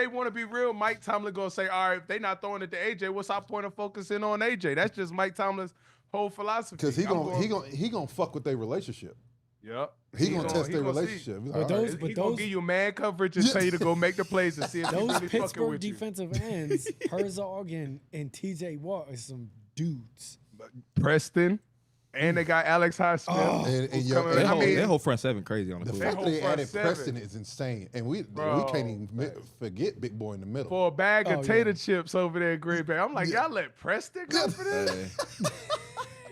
AJ want to be real, Mike Tomlin gonna say, all right, if they not throwing it to AJ, what's our point of focusing on AJ? That's just Mike Tomlin's whole philosophy. Because he gonna fuck with their relationship. Yep. He gonna test their relationship. He gonna give you man coverage and tell you to go make the plays and see if those really Pittsburgh defensive ends, Herzog and TJ Watt, are some dudes. Preston. And they got Alex Highsmith. Oh. That whole front seven crazy on the The field. fact that they added Preston is insane. And we can't even forget Big Boy in the middle. For a bag of tater chips over there in Green Bay. I'm like, y'all let Preston go for this?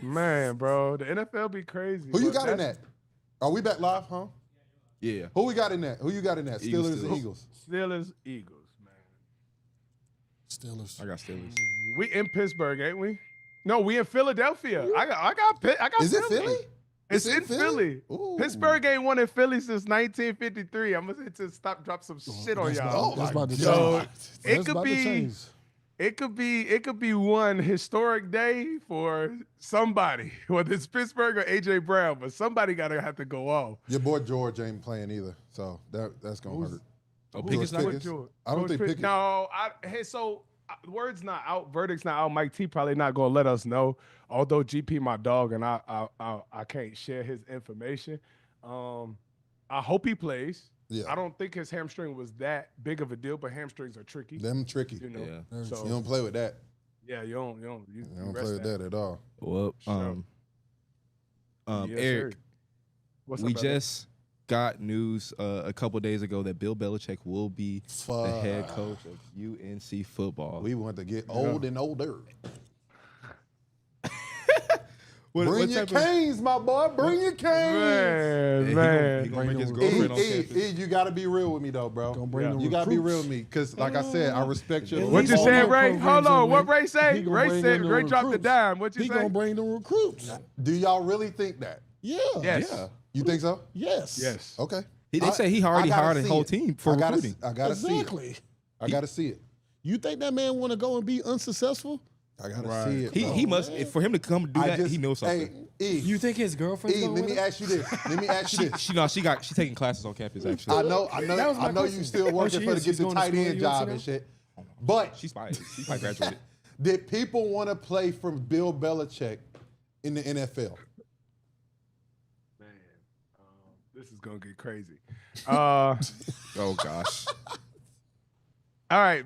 Man, bro, the NFL be crazy. Who you got in that? Are we back live, huh? Yeah. Who we got in that? Who you got in that? Steelers and Eagles? Steelers, Eagles, man. Steelers. I got Steelers. We in Pittsburgh, ain't we? No, we in Philadelphia. I got Is Philly. it Philly? It's in Philly. Pittsburgh ain't won in Philly since 1953. I'm gonna to stop, drop some shit on y'all. That's about to So change. it could be one historic day for somebody, whether it's Pittsburgh or AJ Brown, but somebody gotta have to go off. Your boy George ain't playing either, so that's gonna hurt. Oh, Pickett's not George? I don't think Pickett. No, word's not out, verdict's not out. Mike T probably not gonna let us know. Although GP my dog and I can't share his information. I hope he plays. Yeah. I don't think his hamstring was that big of a deal, but hamstrings are tricky. Them tricky. You know, Yeah. so You don't play with that. yeah, you don't You don't play with that at all. Well, Yes, Eric, sir. What's we up, brother? just got news a couple days ago that Bill Belichick will be the head coach of UNC football. We want to get old and older. What Bring your canes, my boy. Bring your canes. Man. He gonna bring his girlfriend on campus. You got to be real with me, though, bro. You got to be real with me. Because, like I said, I respect your What you said, Ray? Hold on. What Ray say? He gonna Ray bring said in the Ray dropped the recruits. dime. What you He say? gonna bring the recruits. Do y'all really think that? Yeah. Yes. Yeah. You think so? Yes. Yes. Okay. They say he already gotta hired a see whole it. team for recruiting. I got to see it. Exactly. I got to see it. You think that man want to go and be unsuccessful? I got to see it. He bro. must for him to come do that. He knows something. Hey, You think his girlfriend's E, going let with me him? ask you this. Let me ask you this. She's taking classes on campus actually. I That was my know you question. still working she for to is. get She's the going to tight school at end UNC job now? and shit. But She probably graduated. did people want to play for Bill Belichick in the NFL? Man, this is gonna get crazy. All Oh gosh. right,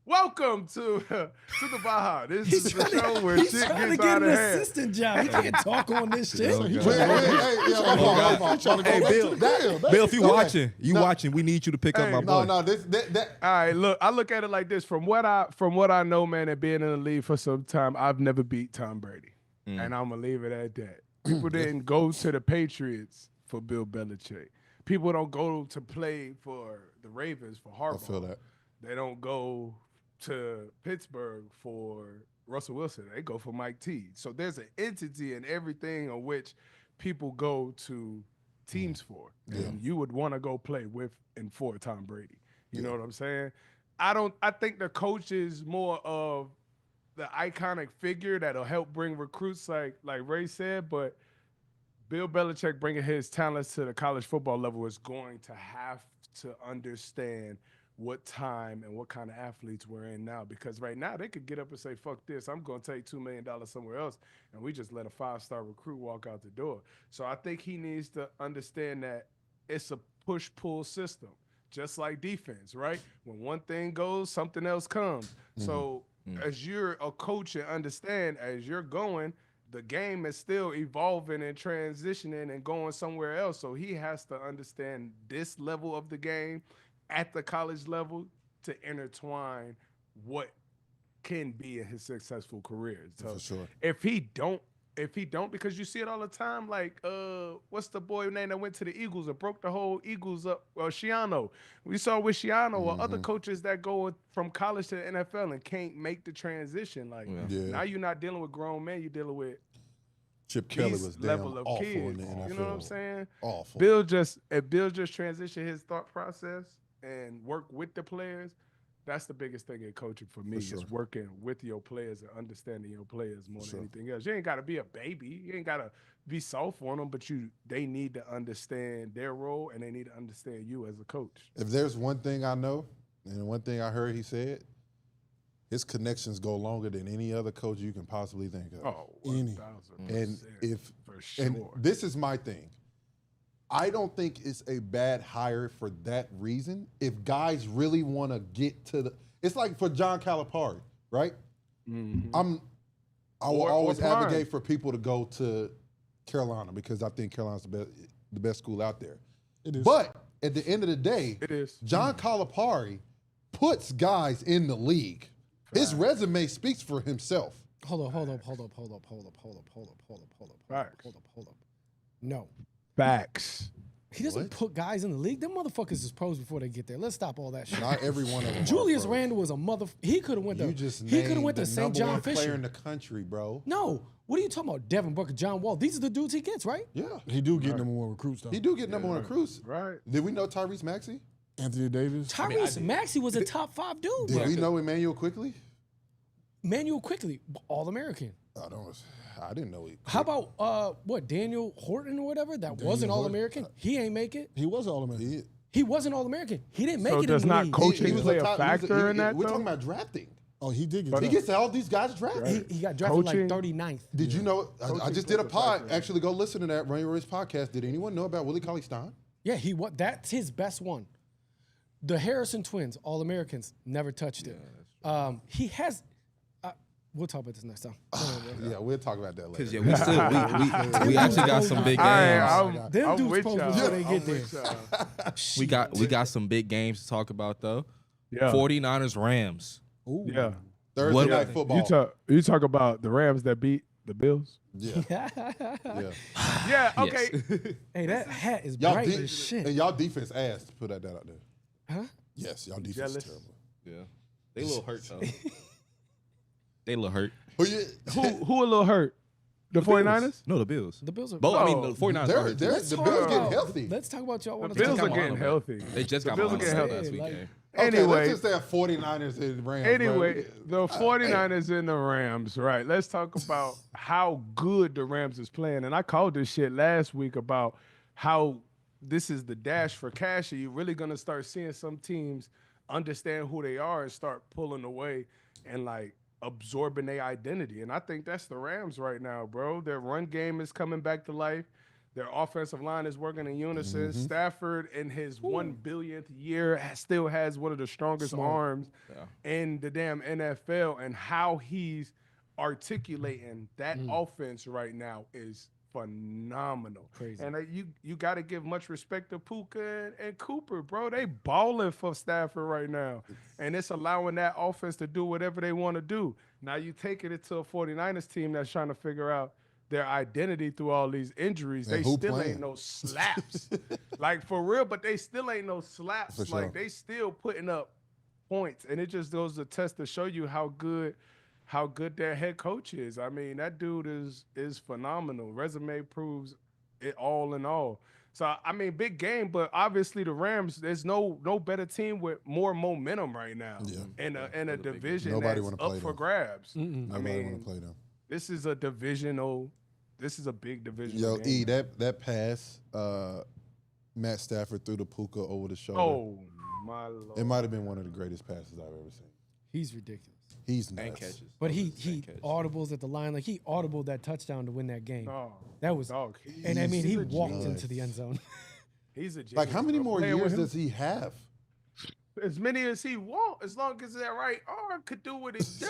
welcome to the Baja. This is the show where shit He's trying to gets get out an of hand. assistant job. He can't talk on this shit. Oh, He God. trying to go- Hey, Bill. Bill, if you watching, we need you to pick up my boy. No, that All right, look, I look at it like this. From what I know, man, and being in the league for some time, I've never beat Tom Brady, and I'm gonna leave it at that. People didn't go to the Patriots for Bill Belichick. People don't go to play for the Ravens for Harbaugh. I feel that. They don't go to Pittsburgh for Russell Wilson. They go for Mike T. So there's an entity in everything on which people go to teams for. And you would want to go play with and for Tom Brady. You know what I'm saying? I think the coach is more of the iconic figure that'll help bring recruits like Ray said, but Bill Belichick bringing his talents to the college football level is going to have to understand what time and what kind of athletes we're in now. Because right now they could get up and say, fuck this, I'm going to take $2 million somewhere else, and we just let a 5-star recruit walk out the door. So I think he needs to understand that it's a push-pull system, just like defense, right? When one thing goes, something else comes. So as you're a coach and understand, as you're going, the game is still evolving and transitioning and going somewhere else. So he has to understand this level of the game at the college level to intertwine what can be in his successful career. So For sure. if he don't, because you see it all the time, like what's the boy name that went to the Eagles and broke the whole Eagles up? Well, Shiano. We saw with Shiano or other coaches that go from college to the NFL and can't make the transition. Like now you're not dealing with grown men, you're dealing with Chip Kelly these was damn level of awful kids. in the NFL. You know what I'm saying? Awful. If Bill just transition his thought process and work with the players, that's the biggest thing in coaching for me, is working with your players and understanding your players more than anything else. You ain't got to be a baby. You ain't got to be soft on them, but they need to understand their role and they need to understand you as a coach. If there's one thing I know, And one thing I heard he said, his connections go longer than any other coach you can possibly think of. Oh, Any. 1000%. And for sure. and this is my thing. I don't think it's a bad hire for that reason. If guys really want to get to it's like for John Calipari, right? Mhm. I will Or always Prime. advocate for people to go to Carolina because I think Carolina's the best school out there. It is. But at the end of the day, It is. John Calipari puts guys in the league. His resume speaks for himself. Hold up. Facts. No. Facts. He doesn't What? put guys in the league. Them motherfuckers is pros before they get there. Let's stop all that shit. Not every one of them. Julius are pros. Randle was a mother. He could have went to. You just He could have named went to the St. number John one player Fisher. in the country, bro. No. What are you talking about? Devin Booker, John Wall. These are the dudes he gets, right? Yeah, He do get number one recruits though. he do get number one recruits. Right. Did we know Tyrese Maxey? Anthony Davis. Tyrese Maxey was a top 5 dude. Did bro. we know Emmanuel Quickly? Manuel Quickly, All-American. I didn't know he. How about Daniel Horton or whatever? That wasn't Horton. All-American. He ain't make it. He was All-American. He wasn't All-American. He didn't make So it does in the not league. coaching was play a top- factor in that, We're though? talking about drafting. Oh, he did get He drafted. gets all these guys drafted. He got drafted Coaching- like 39th. Did you know? I Coaching just did a plays a pod. factor. Actually, go listen to that Run Your Race podcast. Did anyone know about Willie Cauley-Stein? Yeah, that's his best one. The Harrison twins, All-Americans, never touched it. He has. We'll talk about this next time. Yeah, we'll talk about that later. Because we still we actually got some big games. I'm Them dudes with pros y'all. before they I'm get there. with y'all. we got some big games to talk about though. Yeah. 49ers Rams. Ooh. Yeah. Thursday What- night football. You talk about the Rams that beat the Bills. Yeah, yeah. Yeah. Okay. Hey, that hat is Y'all bright de- as shit. and y'all defense ass to put that out there. Huh? Yes, y'all defense Jealous? is terrible. Yeah, they a little hurt though. They a little hurt. Who you? Who a little hurt? The 49ers? No, the Bills. The Bills are. Both. I mean, Oh, the 49ers They're- are hurt. they're- too. the talk Bills about- getting healthy. Let's talk about y'all. The Want Bills to are talk getting about. healthy. They just got Bills are Mahomes getting last healthy. week. Like- game. Okay, Anyway. let's just say 49ers and Rams. Anyway, bro. the 49ers and the Rams, right? Let's talk about how good the Rams is playing. And I called this shit last week about how this is the dash for cash. You're really going to start seeing some teams understand who they are and start pulling away and like absorbing their identity. And I think that's the Rams right now, bro. Their run game is coming back to life. Their offensive line is working in unison. Stafford, in his 1 billionth year, still has one of the strongest arms in the damn NFL. And how he's articulating that offense right now is phenomenal. Crazy. And you got to give much respect to Puka and Cooper, bro. They balling for Stafford right now. And it's allowing that offense to do whatever they want to do. Now you take it to a 49ers team that's trying to figure out their identity through all these injuries. And They who still playing? ain't no slaps. Like, for real, but they still ain't no slaps. For sure. Like, they still putting up points. And it just goes to test to show you how good their head coach is. I mean, that dude is phenomenal. Resume proves it all in all. So, I mean, big game, but obviously the Rams, there's no better team with more momentum right now in a division Nobody that's wanna up play for them. grabs. I Nobody want mean, to play them. this is a big division. Yo, game. E, that pass, Matt Stafford threw the Puka over the shoulder. Oh my lord! It might have been one of the greatest passes I've ever seen. He's ridiculous. He's And nuts. catches. But he catches. audibles at the line. Like, he audibled that touchdown to win that game. Oh, That was. dog. And I mean, he he's a walked genius. into the end zone. He's a genius, Like, how many bro. more Playing with years him, does he have? As many as he want, as long as that right arm could do what it do.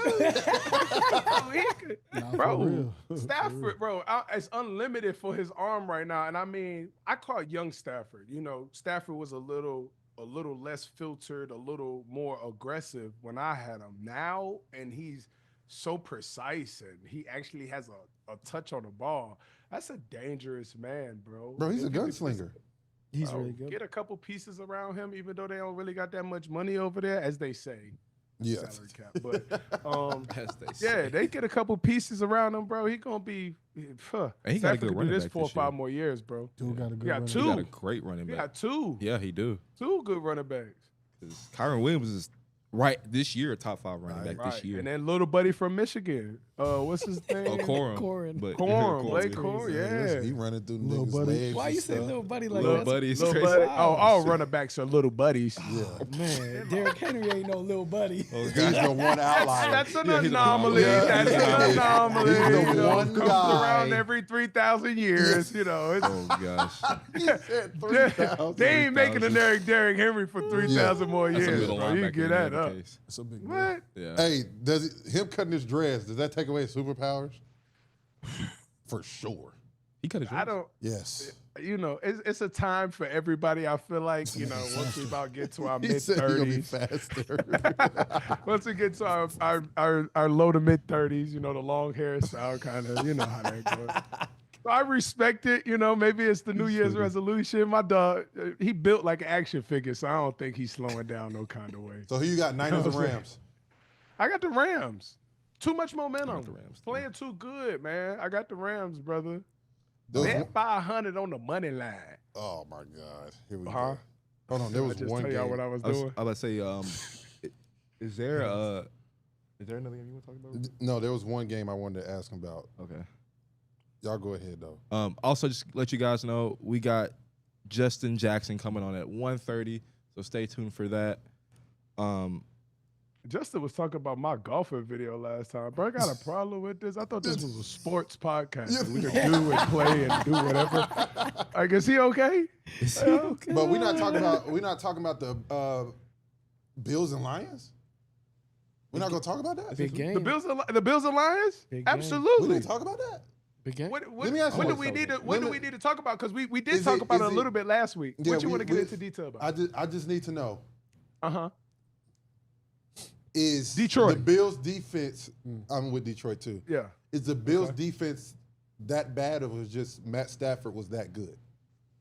He could- Nah, for bro, real. For Stafford, bro, it's unlimited for his arm right now. And I mean, I call it young Stafford. You know, Stafford was a little less filtered, a little more aggressive when I had him. Now, and he's so precise, and he actually has a touch on the ball. That's a dangerous man, bro. Bro, he's a If you could just- gunslinger. He's bro, really good. Get a couple pieces around him, even though they don't really got that much money over there, as they say. Yes. Salary cap. But As they yeah, say. they get a couple pieces around him, bro. He gonna be. And he got a Stafford good could do running this back 4 or this year. 5 more years, bro. Dude got a good Yeah, running two. He back. got a great running He back. got two Yeah, he do. good running backs. 'Cause Kyron Williams is Right this year, top 5 running back Right. this year. And then little buddy from Michigan. What's his name? Corum. Corum. But Blake Corum, yeah. He running through Little niggas' buddy. legs. Why and you say stuff. little buddy like Little that? buddy is Little crazy. buddy. All running backs are little buddies. Yeah. Man, Derrick Henry ain't no little buddy. Oh, He's God. the one outlier. That's an Yeah, he's an anomaly. anomaly. That's an anomaly. He's the You know, one comes guy. around every 3,000 years. You know, it's, Oh, gosh. He said 3,000. they ain't making a 3,000. Derrick Henry for 3,000 more That's a years. middle Bro. You linebacker get in that the up. case. It's a big deal. What? Yeah. Hey, him cutting his dreads, does that take away his superpowers? For sure. He cut his I don't. Yes. You know, it's a time for everybody. I feel like, you know, once we about get to our He mid said he gonna be 30s, faster. once we get to our low to mid 30s, you know, the long hairstyle kind of, you know how that goes. So I respect it. You know, maybe it's the New Year's resolution. My dog, he built like an action figure, so I don't think he's slowing down no kind of way. So who you got, Niners and Rams? I got the Rams. Too much momentum. the Rams, too. Playing too good, man. I got the Rams, brother. There was Bet one- 500 on the money line. Oh my God. Here we Huh? go. Hold on. There I was just one tell y'all game. what I was I was doing. about to say, is there another game you want to talk about? No, there was one game I wanted to ask him about. Okay. Y'all go ahead though. Also, just let you guys know, we got Justin Jackson coming on at 1:30, so stay tuned for that. Justin was talking about my golfing video last time. Bro, I got a problem with this. I thought this was a sports podcast. that we could do and play and do whatever. Like, is he okay? But we're not talking about the Bills and Lions. We're not gonna talk about that. Big game. The Bills and Lions? Big game. We Absolutely. didn't talk about that. Big game. Let me ask you When do this, we need to though. when do Let we me- need to talk about? Because we did Is talk it- about it is a little it- bit last week. Yeah, What you we- want to get we- into detail about? I just need to know. Uh-huh. Is Detroit. the Bills defense? I'm with Detroit too. Yeah. Is the Bills defense that bad, or was just Matt Stafford was that good?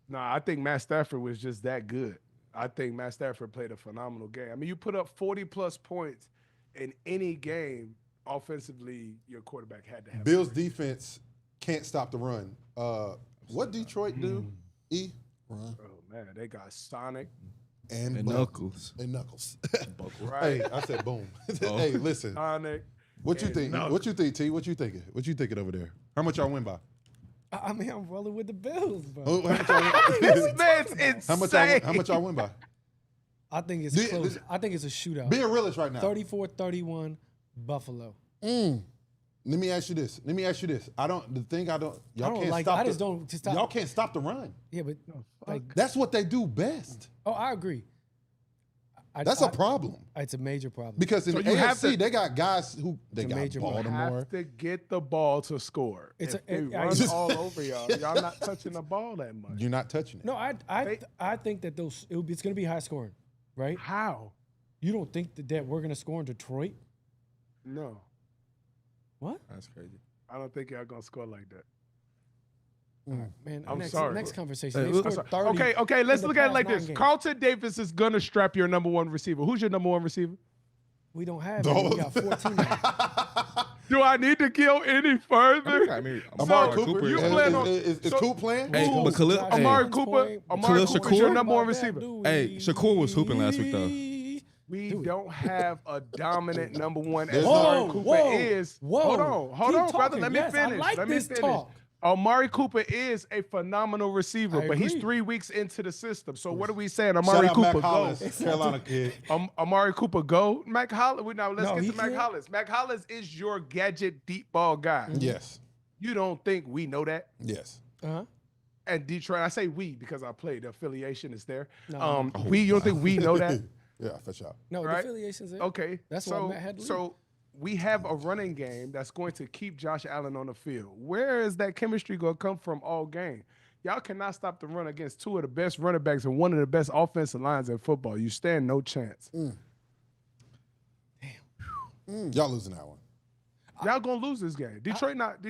Nah, I think Matt Stafford was just that good. I think Matt Stafford played a phenomenal game. I mean, you put up 40-plus points in any game offensively, your quarterback had to have. Bills defense can't stop the run. What Detroit do? E Run. Oh, man, they got Sonic. and And Boom. Knuckles. And Knuckles. Right. Hey, I said boom. Oh. Hey, listen. Sonic. What you and think? Knuckles. What you think, T? What you thinking? What you thinking over there? How much y'all win by? I mean, I'm rolling with the Bills, bro. How much y'all win? This man's insane. How much y'all win by? I think it's Th- close. th- I think it's a shootout. Be a realist right now. 34-31, Buffalo. Let me ask you this. I don't. Y'all don't can't like- stop. I just don't- to stop- Y'all can't stop the run. Yeah, but like, That's what they do best. I agree. That's a problem It's a major problem. because in So the you have AFC to- they got guys who they It's a got major problem. Baltimore. have to get the ball to score. It's If a- they I- run I- all over y'all not touching the ball that much. You're not touching it. No, I think that it's going to be high scoring, right? How? You don't think that we're going to score in Detroit? No, What? That's crazy. I don't think y'all gonna score like that. Man, I'm next, sorry. Next conversation. Hey, They look- scored 30 Okay. Let's in the look at it past like 9 this. games. Carlton Davis is gonna strap your number one receiver. Who's your number one receiver? We don't have it. We got 14 now. Do I need to go any further? I mean, Amari So, Cooper. you Is plan on- is Coop playing? Hey, Ooh, but Khalil, Josh hey, Amari Allen's Cooper. point. Amari Khalil Cooper is your Shakur? number one About that, receiver. do Hey, we? Shakur was hooping last week, though. We don't have a dominant number one as There's Amari not. Cooper is. Whoa. Hold on, Keep brother. talking. Let me Yes, I finish. like Let me this finish. talk. Amari Cooper is a phenomenal receiver, I but he's agree. 3 weeks into the system. So what are we saying? Shout Amari out Cooper Mac go. Hollins, Carolina kid. Amari Cooper go. Mac Hollins. Now let's No, get he to Mac can't. Hollins. Mac Hollins is your gadget deep ball guy. Yes. You don't think we know that? Yes. Uh-huh. And Detroit, I say we because I played. The affiliation is there. No. You don't think we know that? Yeah, for sure. No, Right? the affiliation's there. Okay. That's why Matt had to leave. So we have a running game that's going to keep Josh Allen on the field. Where is that chemistry going to come from all game? Y'all cannot stop the run against two of the best running backs and one of the best offensive lines in football. You stand no chance. Y'all losing that one. Y'all gonna lose this game. Detroit not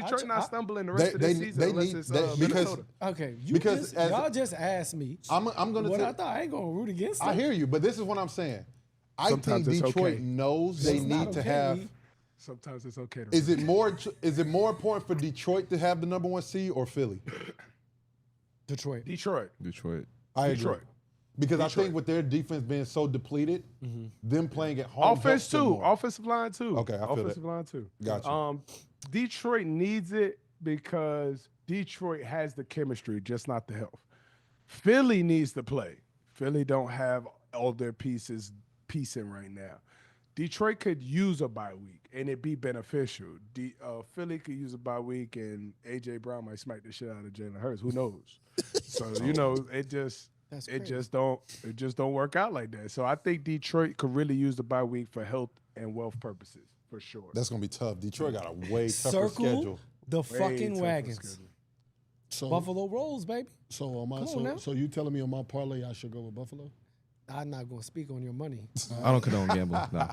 stumbling the They- rest of the they- season they unless need- it's they- because- Minnesota. Okay, Because as- y'all just asked me I'm gonna what say, I thought. I ain't going to root against I them. hear you, but this is what I'm saying. I Sometimes think it's Detroit okay. knows they It's not need to okay. have. Sometimes it's okay to Is it more important for Detroit to have the number one seed or Philly? Detroit. Detroit. Detroit. I agree. Detroit. Because I Detroit. think with their defense being so depleted, them playing at home. Offense helps them too. more. Offensive line too. Okay, I feel that. Offensive line too. Gotcha. Detroit needs it because Detroit has the chemistry, just not the health. Philly needs to play. Philly don't have all their pieces piecing right now. Detroit could use a bye week and it be beneficial. Philly could use a bye week and AJ Brown might smack the shit out of Jalen Hurts. Who knows? So it just don't work out like that. So I think Detroit could really use the bye week for health and wealth purposes for sure. That's gonna be tough. Detroit got a way tougher Circle schedule. the Way fucking tougher wagons. schedule. So, Buffalo Rolls, baby. So on my Come on now. so you telling me on my parlay I should go with Buffalo? I'm not going to speak on your money. I don't condone gambling. No.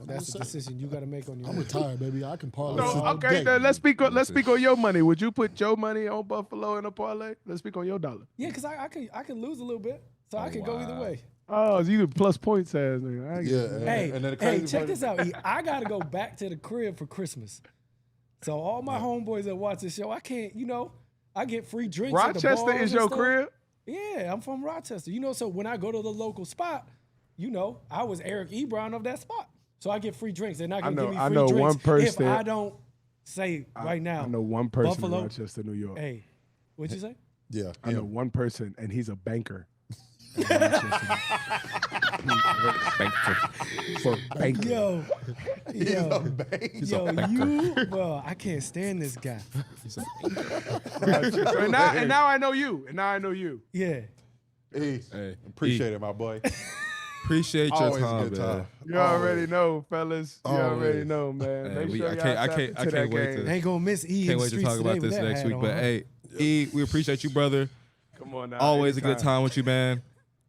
That's a decision you got to make on your I'm own. retired, baby. I can parlay. No, all okay, day. then let's speak on your money. Would you put your money on Buffalo in a parlay? Let's speak on your dollar. Yeah, because I could lose a little bit, so I could go either way. Oh, so you the plus points ass nigga. I get it. Hey, and then the hey, crazy check part- this out. E. I got to go back to the crib for Christmas. So all my homeboys that watch the show, I can't, I get free drinks at the Rochester bars is and your stuff. crib? Yeah, I'm from Rochester. So when I go to the local spot, I was Eric Ebron of that spot. So I get free drinks. They're not going to give me I free know drinks one person- if I don't say right now. I know one person Buffalo, in Rochester, New York. Hey, what'd you say? Yeah, I know one person, and he's a banker. For banking. Yo, bank. I can't stand this guy. And now I know you. Yeah. Hey, appreciate it, my boy. Appreciate your Always a time, good man. time. You already know, fellas. You already Always. know, man. Hey, Make sure I y'all can't- I tap can't- into I that can't wait game. to- Ain't gonna miss E in Can't the wait to streets talk about today with this that next hat week. on, But huh? hey, E, we appreciate you, brother. Come on now. Always a good anytime. time with you, man.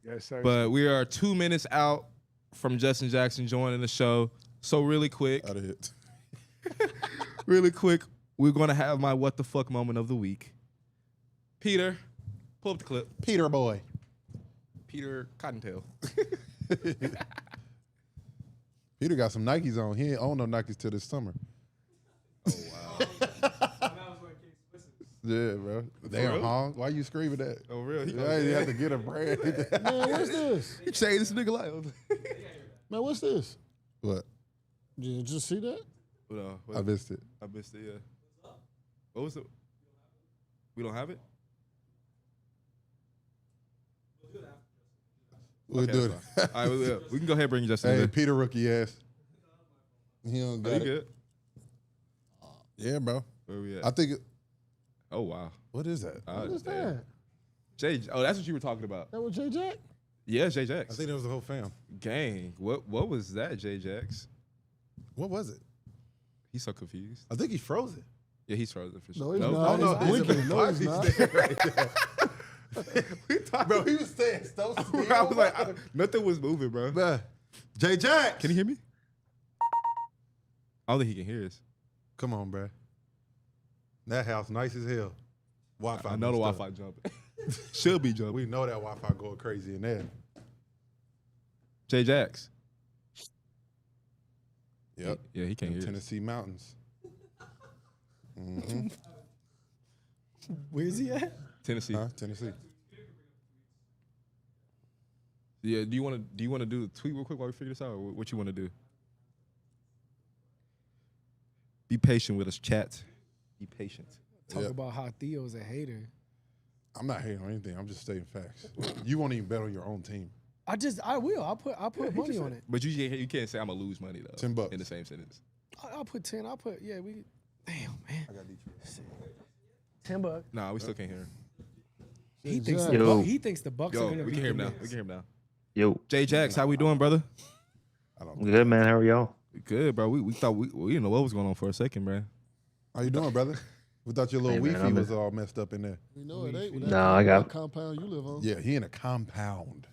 Yes, sir. But we are 2 minutes out from Justin Jackson joining the show. So really quick, Out of it. we're going to have my what the fuck moment of the week. Peter, pull up the clip. Peter boy. Peter Cottontail. Peter got some Nikes on. He ain't own no Nikes till this summer. Oh wow. Yeah, bro. Damn, real? Hong. Why you screaming that? Oh, really? Yeah, you have to get a brand. Man, what's this? You changed this nigga life. Man, what's this? What? Did you just see that? I missed it. I missed it, yeah. What was it? We don't have it? We'll Okay, do it. that's fine. All right, we can go ahead and bring Justin Hey, in. Peter rookie ass. He don't Are got you it. good? Yeah, bro. Where we at? I think. Oh, wow. What is that? What is damn. that? Jay, oh, that's what you were talking about. That was J Jack? Yeah, Jay I Jax. think that was the whole fam. Gang. What was that, Jay Jax? What was it? He's so confused. I think he froze it. Yeah, he's frozen for No, sure. he's Nope. not. Oh, no, He's blinking. No, he's not. right there. Bro, he was saying so still. I was like, nothing was moving, bro. Bruh. J Jack. Can you hear me? I don't think he can hear us. Come on, bro. That house nice as hell. Wi-Fi. I know the messed Wi-Fi up. jumping. Should be jumping. We know that Wi-Fi going crazy in there. Jay Jax. Yep. Yeah, he can't hear us. Tennessee mountains. Mm-hmm. Where's he at? Tennessee. Huh? Tennessee. Yeah. Do you want to do the tweet real quick while we figure this out, or what you want to do? Be patient with us, chat. Be patient. Talk Yeah. about how Theo's a hater. I'm not hating on anything. I'm just stating facts. You won't even bet on your own team. I will. I'll put money on it. But you can't say I'm gonna lose money though. $10 in the same sentence. I'll put 10. Damn, man. I got $10. Nah, we still can't hear him. He thinks Yo. he thinks the Bucks are Yo, gonna we beat can hear him the now. Knicks. We can hear him now. Yo, Jay Jax, how we doing, brother? good man. How are y'all? Good, bro. We thought we didn't know what was going on for a second, man. How you doing, brother? We thought your little Hey, man, Wi-Fi I'm was all messed up in there. We know it ain't. With No, I got- that compound you live on. Yeah, he in a compound.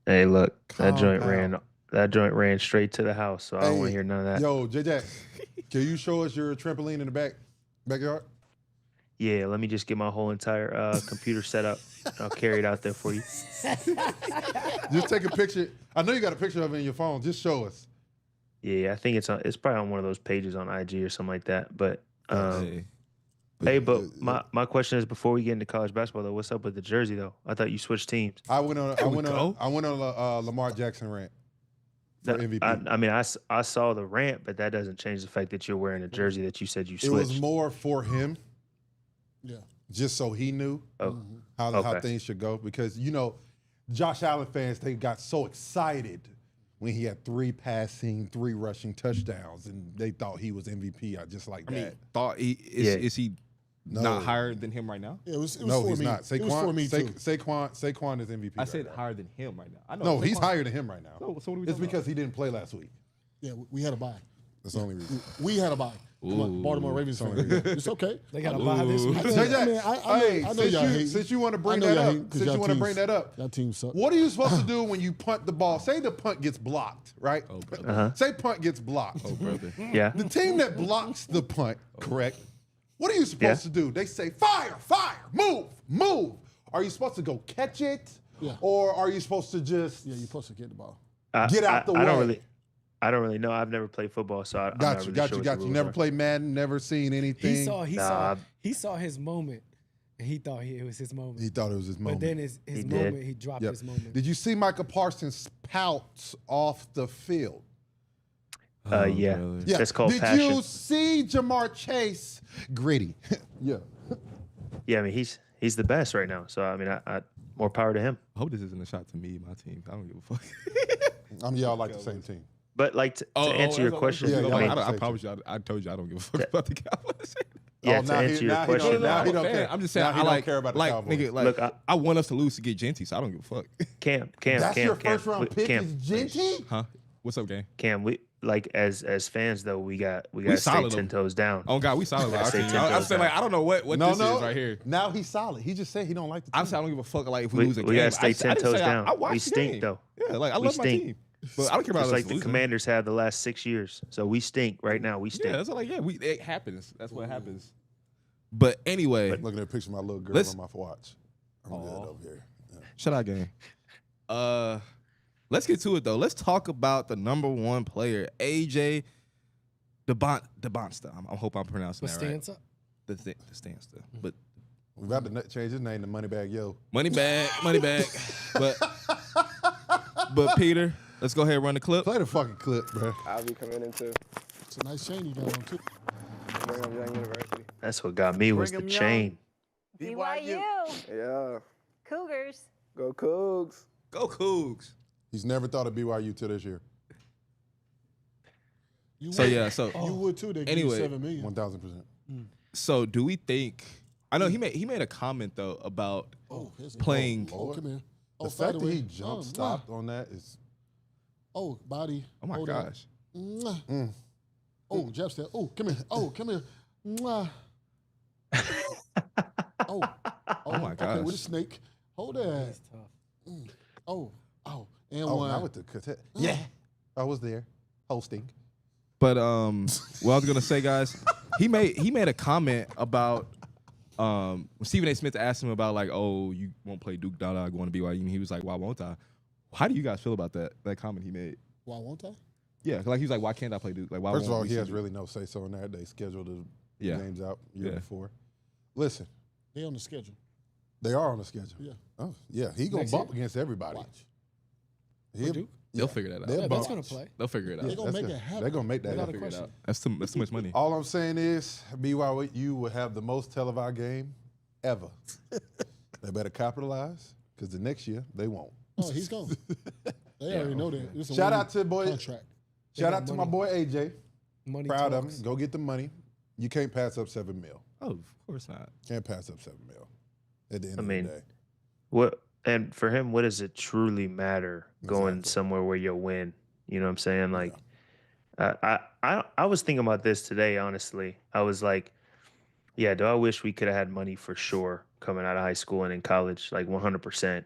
Hey, look, that joint Compound. ran straight to the house, so I don't want to hear none of that. Yo, J-Jack, can you show us your trampoline in the backyard? Yeah, let me just get my whole entire computer set up. I'll carry it out there for you. Just take a picture. I know you got a picture of it in your phone. Just show us. Yeah, I think it's probably on one of those pages on IG or something like that. But Hey. Hey, but my question is, before we get into college basketball, though, what's up with the jersey, though? I thought you switched teams. I went on a Lamar Jackson rant for MVP. I mean, I saw the rant, but that doesn't change the fact that you're wearing a jersey that you said you switched. It was more for him. Yeah. Just so he knew how things should go. Because, Josh Allen fans, they got so excited when he had 3 passing, 3 rushing touchdowns, and they thought he was MVP just like that. Is he not higher than him right now? Yeah, it was No, for he's me. not. It was for me, too. Saquon is MVP. I said higher than him right now. I know. No, he's higher than him right now. So what are we It's talking because he didn't play last week. Yeah, we had a bye. That's the only reason. We had a bye. Come on, Baltimore Ravens fan. It's okay. They got to buy this week. I know y'all hate. Since you want to bring that up, Y'all team suck. what are you supposed to do when you punt the ball? Say the punt gets blocked, right? Oh, brother. Say punt gets blocked. Oh, brother. Yeah. The team that blocks the punt, correct? What are you supposed to do? They say, fire, move. Are you supposed to go catch it? Yeah. Or are you supposed to just Yeah, you're supposed to get the ball. get out the way? I don't really know. I've never played football, so I'm Got not you. really sure what the rules Never are. played Madden, never seen anything. He saw his moment, and he thought it was his moment. He thought it was his moment. But then his moment, he dropped his moment. Did you see Micah Parsons pout off the field? Yeah. Yeah. That's called Did passion. you see Jamar Chase gritty? Yeah. Yeah, I mean, he's the best right now. So, I mean, I more power to him. I hope this isn't a shot to me, my team. I don't give a fuck. Y'all like the same team. But, like, to answer your question, Yeah, I mean, yeah. I promise you, I told you I don't give a fuck about the Cowboys. yeah, to answer your question, now he I- don't care. I'm just saying, Now he I don't care about the Cowboys. nigga, like, Look, I want us to lose to get Genty, so I don't give a fuck. Cam, That's your first round pick Cam, is Genty? Huh? What's up, gang? Cam, we like as fans though, we got to stay solid, 10 toes down. Oh God, we solid. Our Say team. 10 I'm toes saying, like, I don't know what No, this is right here. Now he's solid. He just said he don't like the team. I'm saying I don't give a fuck. Like if we We lose a game, gotta stay I 10 didn't toes say down. I watched We the stink game. though. Yeah, like I We love my stink. team, but I don't care about Just us like the losing. Commanders have the last 6 years. So we stink right now. We stink. Yeah, that's like it happens. That's what happens. But anyway, Looking at a picture of my little girl Let's- on my watch. I'm good over here. Yeah. shut out, gang. Let's get to it though. Let's talk about the number 1 player, AJ Dybantsa. I hope I'm pronouncing that right. Bastanza? The Stanza. But We about to change his name to Moneybag Yo. money bag. But Peter, let's go ahead and run the clip. Play the fucking clip, bro. I'll be coming into It's a nice chain you got on, too. Brigham Young University. That's what got me was the Brigham Young. chain. BYU. Yeah. Cougars. Go Cougs. Go Cougs. He's never thought of BYU till this year. You So would. yeah, so You would, too. They give Anyway. you $7 million. 1,000%. so do we think? I know he made a comment though about Here's a- playing. Oh, come here. The Oh, fact that fadeaway. he jump stopped on that is Oh, body. Oh my Hold on. gosh. Mwah. Oh, jab step. Oh, come here. Oh, come here. Mwah. Oh. Oh my Okay, gosh. with a snake. Hold that. He's tough. Oh. And oh, one. not with the cassette. Yeah, I was there hosting. But what I was gonna say, guys, he made a comment about when Stephen A. Smith asked him about like, oh, you won't play Duke Dada going to BYU, and he was like, why won't I? How do you guys feel about that comment he made? Why won't I? Yeah, like he was like, why can't I play Duke? Like, why? First of won't all, we he see has Duke? really no say so in that. They scheduled the Yeah. games out year Yeah. before. Listen, They on the schedule. they are on the schedule. Yeah. Oh, yeah. He gonna Next bump year. against everybody. Watch. He'll- Duke? They'll figure that out. They'll Yeah, bump. that's going to play. They'll figure it out. They gonna That's make good. it happen. They're gonna make that Without a happen. question. That's too much money. All I'm saying is BYU will have the most televised game ever. They better capitalize because the next year they won't. Oh, he's gone. They already know that. It's a Shout one-year out to boy. contract. Shout got out to my money. boy AJ. Money Proud of talks. him. Go get the money. You can't pass up $7 million. Oh, of course not. Can't pass up $7 million at the end I of mean, the day. What and for him, what does it truly matter going Exactly. somewhere where you'll win? You know what I'm saying? Like, I was thinking about this today. Honestly, I was like, yeah, do I wish we could have had money for sure coming out of high school and in college, like 100%.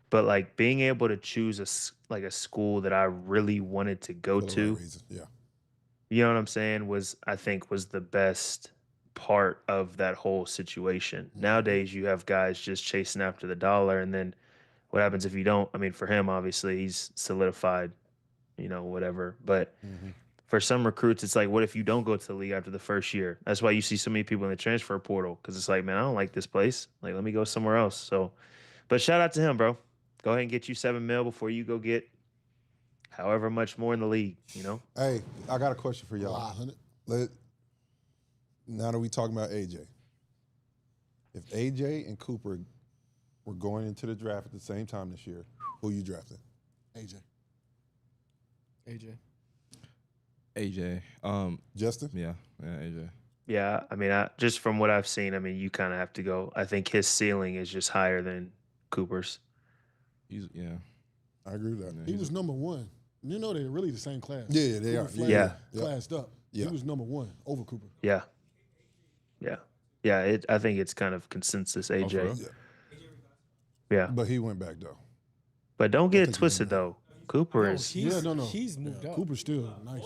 But like being able to choose a school that I really wanted to go For the to, right reason. Yeah. you know what I'm saying, I think was the best part of that whole situation. Nowadays you have guys just chasing after the dollar, and then what happens if you don't? I mean, for him, obviously he's solidified, whatever. But for some recruits, it's like, what if you don't go to the league after the first year? That's why you see so many people in the transfer portal, because it's like, man, I don't like this place. Like, let me go somewhere else. So, but shout out to him, bro. Go ahead and get you $7 million before you go get however much more in the league, you know? Hey, I got a question for y'all. 500. Now that we talking about AJ, if AJ and Cooper were going into the draft at the same time this year, who you drafting? AJ. AJ. Justin? Yeah, AJ. Yeah, I mean, just from what I've seen, I mean, you kind of have to go. I think his ceiling is just higher than Cooper's. I agree with that. He was number one. You know they're really the same class. Yeah, they are. Cooper Yeah. Classed up. Yeah. He was number one over Cooper. Yeah. I think it's kind of consensus AJ. for real? Yeah, But he went back, though. but don't get it think he twisted though. Cooper is He's moved up. Cooper's still nice.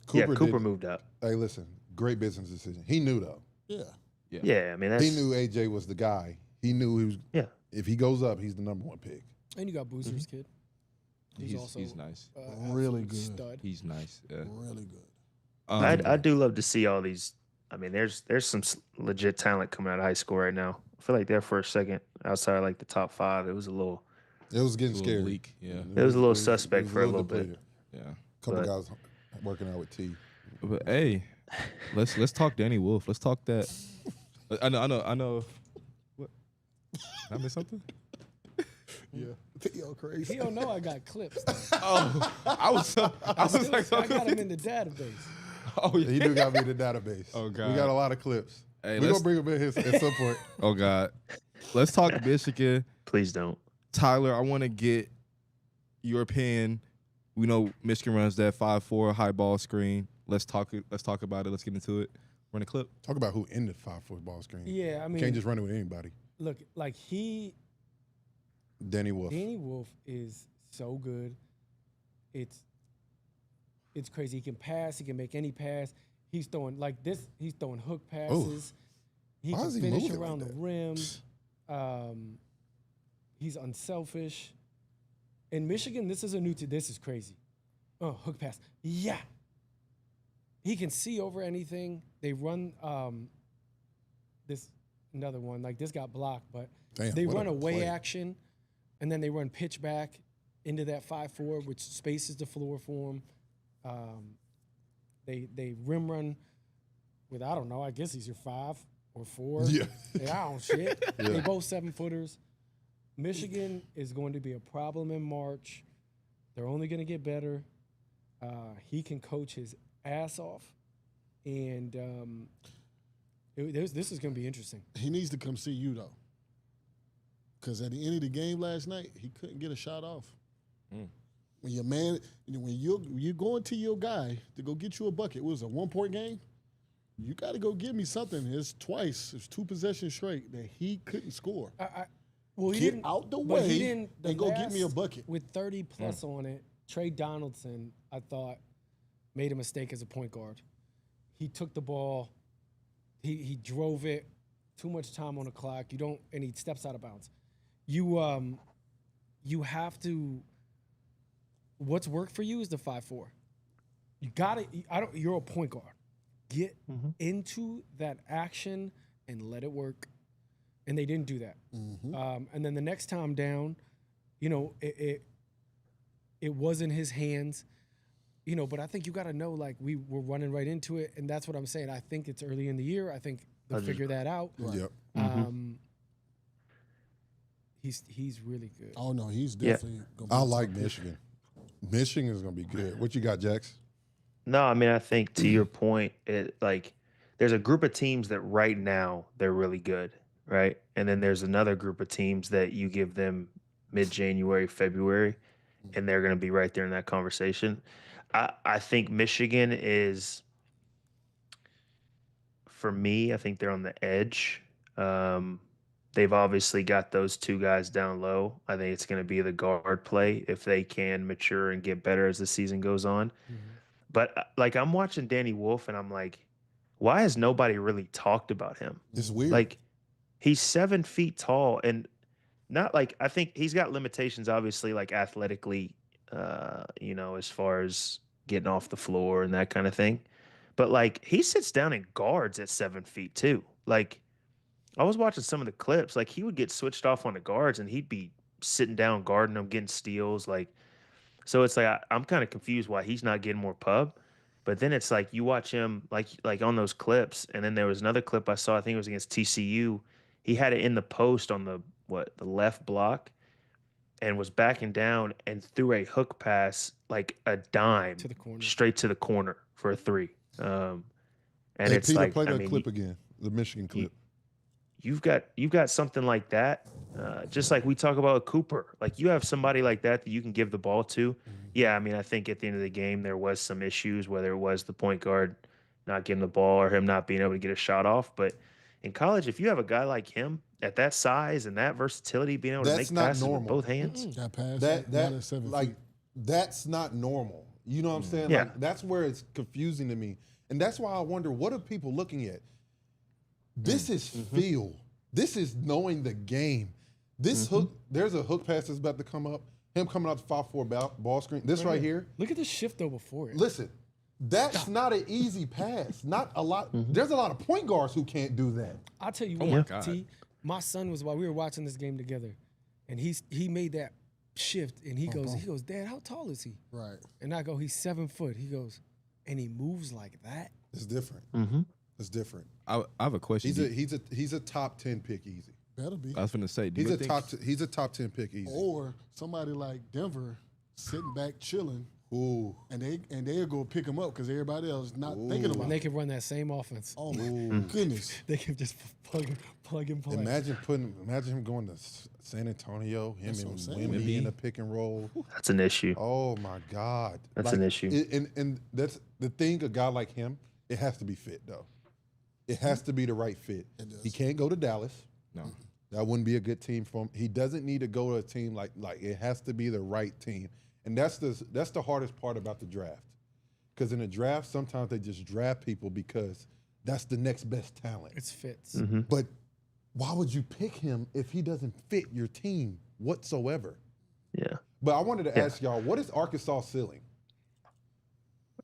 Cooper did- moved up. Hey, listen, great business decision. He knew, though. Yeah. Yeah, I mean that's He knew AJ was the guy. He knew he was. Yeah. If he goes up, he's the number one pick. And you got Boozer's kid. He's nice. Really absolute good. Stud. He's nice. Yeah. Really good. I do love to see all these. I mean, there's some legit talent coming out of high school right now. I feel like their first, second, outside of like the top 5, it was a little. It was getting A little scary. leak, yeah. It was a little suspect for a little bit. depleted. Yeah. Couple But- guys working out with T. But hey, let's talk Danny Wolf. Let's talk that. I know. What? Did I miss something? Yeah. Theo crazy. He don't know I got clips. Oh, I was like, I got him in the database. oh yeah. He do got me in the database. Oh, God. We got a lot of clips. Hey, We're let's- gonna bring him in here at some point. Oh God. Let's talk Michigan. Please don't. Tyler, I want to get your opinion. We know Michigan runs that 5-4 high ball screen. Let's talk about it. Let's get into it. Run a clip. Talk about who in the 5-4 ball screen. Yeah, I mean, Can't just run it with anybody. look, like Danny Wolf. Danny Wolf is so good. It's crazy. He can pass. He can make any pass. He's throwing like this. He's throwing hook passes. He Why can is he finish moving around like the that? rim. He's unselfish. In Michigan, this is crazy. Oh, hook pass. Yeah. He can see over anything. They run this another one. Like this got blocked, but Damn, they what run a away play. action, and then they run pitch back into that 5-4, which spaces the floor for him. They rim run with, I don't know, I guess he's your 5 or 4. Yeah. I don't shit. They both 7-footers. Michigan is going to be a problem in March. They're only going to get better. He can coach his ass off, and this is going to be interesting. He needs to come see you though, because at the end of the game last night, he couldn't get a shot off. When your man, when you're going to your guy to go get you a bucket, it was a 1-point game. You got to go give me something. It's 2 possessions straight that he couldn't score. Well, he Get didn't out the but he way didn't- the and go get me a last- bucket. with 30 plus on it. Trey Donaldson, I thought, made a mistake as a point guard. He took the ball, he drove it, too much time on the clock. And he steps out of bounds. You have to. What's worked for you is the 5-4. You got it. You're a point guard. Get into that action and let it work. And they didn't do that. And then the next time down, it was in his hands, but I think you got to know, like, we were running right into it. And that's what I'm saying. I think it's early in the year. I think they'll figure that out. Yep. He's really good. Oh no, he's definitely. Gonna be I like Michigan. Michigan is gonna be good. What you got, Jax? No, I mean, I think to your point, there's a group of teams that right now they're really good, right? And then there's another group of teams that you give them mid-January, February, and they're going to be right there in that conversation. I think Michigan is, for me, I think they're on the edge. They've obviously got those 2 guys down low. I think it's going to be the guard play if they can mature and get better as the season goes on. But like, I'm watching Danny Wolf and I'm like, why has nobody really talked about him? It's weird. Like, he's 7 feet tall and not like, I think he's got limitations, obviously, like athletically as far as getting off the floor and that kind of thing. But like he sits down and guards at 7 feet too. Like I was watching some of the clips, like he would get switched off on the guards and he'd be sitting down guarding them, getting steals. Like, so it's like I'm kind of confused why he's not getting more pub. But then it's like you watch him like on those clips, and then there was another clip I saw. I think it was against TCU. He had it in the post on the left block, and was backing down and threw a hook pass like a dime To the corner. straight to the corner for a three. And Hey, it's Peter, like, play I that mean, clip again, the Michigan clip. you've got something like that. Just like we talk about Cooper, like you have somebody like that you can give the ball to. Yeah, I mean, I think at the end of the game there was some issues, whether it was the point guard not getting the ball or him not being able to get a shot off. But in college, if you have a guy like him at that size and that versatility, being able to That's make not passes with normal. both hands, That pass, That not at 7 like feet. that's not normal. You know what I'm saying? Yeah. Like that's where it's confusing to me. And that's why I wonder, what are people looking at? This is feel. This is knowing the game. This hook, there's a hook pass that's about to come up. Him coming out the 5-4 ball screen. This right here. Look at the shift though before it. Listen, that's not an easy pass. Not a lot. There's a lot of point guards who can't do that. I'll tell you Oh what, my God. T, my son was while we were watching this game together, and he made that shift, and he goes, Dad, how tall is he? Right. And I go, he's 7 foot. He goes, and he moves like that. It's different. It's different. I have a question. He's a top 10 pick easy. Better be. I was finna say, do He's you a think he's a top 10 pick easy. Or somebody like Denver sitting back chilling, Ooh. and they'll go pick him up because everybody else is not thinking about And they it. can run that same offense. Oh my goodness. They can just plug and play. Imagine him going to San Antonio, him That's what I'm and saying. Wemby in a pick and roll. that's an issue. Oh my God. That's an issue. And that's the thing, a guy like him, it has to be fit though. It has to be the right fit. It does. He can't go to Dallas. no? That wouldn't be a good team for him. He doesn't need to go to a team like it has to be the right team. And that's the hardest part about the draft. Because in the draft, sometimes they just draft people because that's the next best talent. It's fits. But why would you pick him if he doesn't fit your team whatsoever? Yeah. But I wanted to ask y'all, what is Arkansas' ceiling?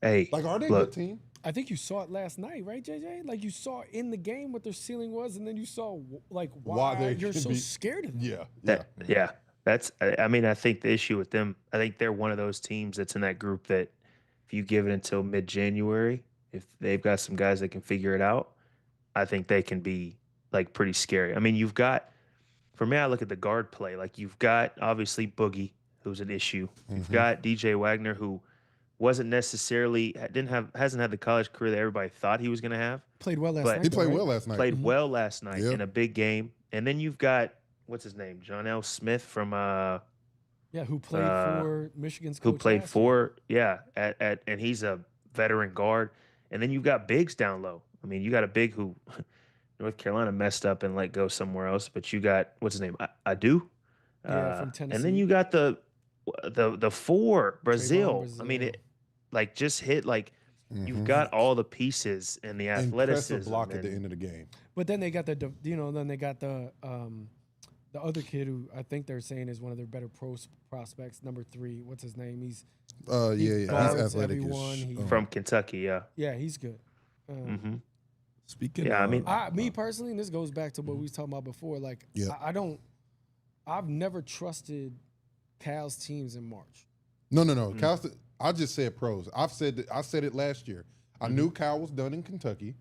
Hey, Like, are they a look, good team? I think you saw it last night, right, JJ? Like you saw in the game what their ceiling was, and then you saw like why they you're can so be- scared of them. yeah. That's. I mean, I think the issue with them, I think they're one of those teams that's in that group that if you give it until mid-January, if they've got some guys that can figure it out, I think they can be like pretty scary. I mean, you've got, for me, I look at the guard play. Like you've got obviously Boogie, who's an issue. You've got DJ Wagner, who wasn't necessarily hasn't had the college career that everybody thought he was going to have. Played well last But- night. He though, played right? well last night. Played well last night Yep. in a big game, and then you've got what's his name, John L. Smith from Yeah, who played for Michigan's who coach played last year. for and he's a veteran guard, and then you've got bigs down low. I mean, you got a big who North Carolina messed up and let go somewhere else, but you got what's his name, Adu, Yeah, from and Tennessee. then you got the four Brazil. I Brazil. mean, it like just hit like you've got all the pieces and the athleticism. Impressive block at the and- end of the game. But then they got the other kid who I think they're saying is one of their better prospects, number 3. What's his name? He's Yeah. He's guards athletic. everyone. He- from Kentucky, yeah. yeah, he's good. Speaking, Yeah, I mean- Me personally, and this goes back to what we was talking about before. Like, Yeah. I've never trusted Cal's teams in March. No. Cal, I just said pros. I said it last year. I knew Cal was done in Kentucky.